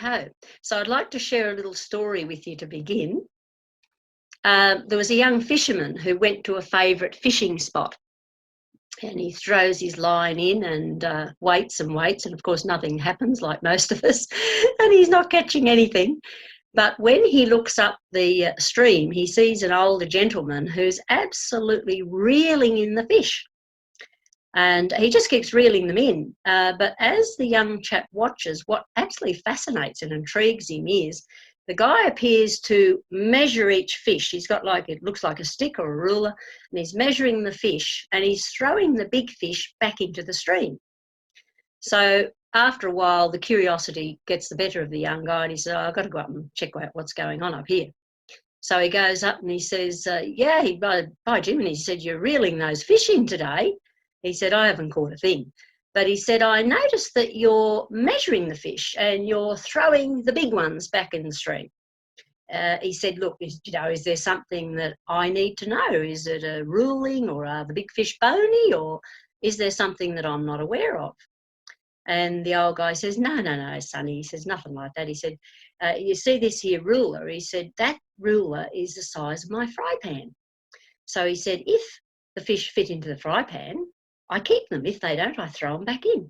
Righto. So I'd like to share a little story with you to begin. There was a young fisherman who went to a favourite fishing spot, and he throws his line in and waits and waits, and of course nothing happens, like most of us, and he's not catching anything. But when he looks up the stream, he sees an older gentleman who's absolutely reeling in the fish. And he just keeps reeling them in. But as the young chap watches, what absolutely fascinates and intrigues him is the guy appears to measure each fish. He's got it looks like a stick or a ruler, and he's measuring the fish, and he's throwing the big fish back into the stream. So after a while, the curiosity gets the better of the young guy, and he says, I've got to go up and check out what's going on up here. So he goes up and he says, by Jim, and he said, you're reeling those fish in today. He said, I haven't caught a thing. But he said, I noticed that you're measuring the fish and you're throwing the big ones back in the stream. He said, look, is there something that I need to know? Is it a ruling, or are the big fish bony, or is there something that I'm not aware of? And the old guy says, no, sonny. He says, nothing like that. He said, you see this here ruler? He said, that ruler is the size of my fry pan. So he said, if the fish fit into the fry pan, I keep them. If they don't, I throw them back in.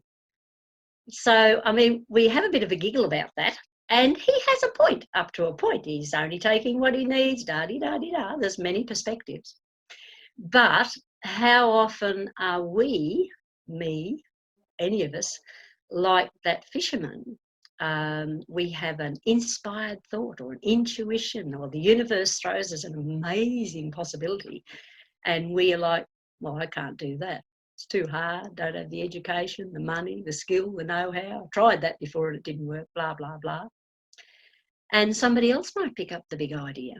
So, I mean, we have a bit of a giggle about that. And he has a point, up to a point. He's only taking what he needs, da-di-da-di-da. There's many perspectives. But how often are we, me, any of us, like that fisherman? We have an inspired thought or an intuition, or the universe throws us an amazing possibility. And we are like, well, I can't do that. It's too hard, don't have the education, the money, the skill, the know-how. I tried that before and it didn't work, blah, blah, blah. And somebody else might pick up the big idea.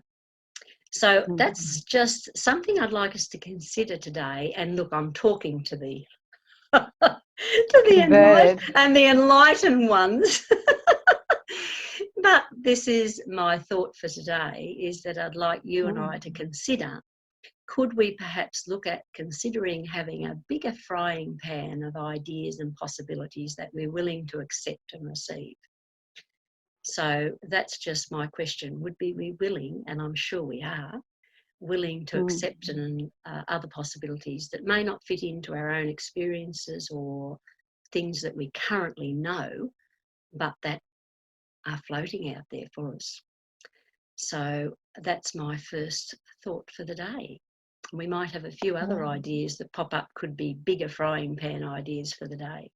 So that's just something I'd like us to consider today. And look, I'm talking to the enlightened ones. But this is my thought for today, is that I'd like you and I to consider, could we perhaps look at considering having a bigger frying pan of ideas and possibilities that we're willing to accept and receive? So that's just my question. Would we be willing, and I'm sure we are, willing to accept other possibilities that may not fit into our own experiences or things that we currently know, but that are floating out there for us? So that's my first thought for the day. We might have a few other ideas that pop up, could be bigger frying pan ideas for the day.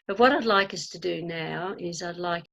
But what I'd like us to do now is I'd like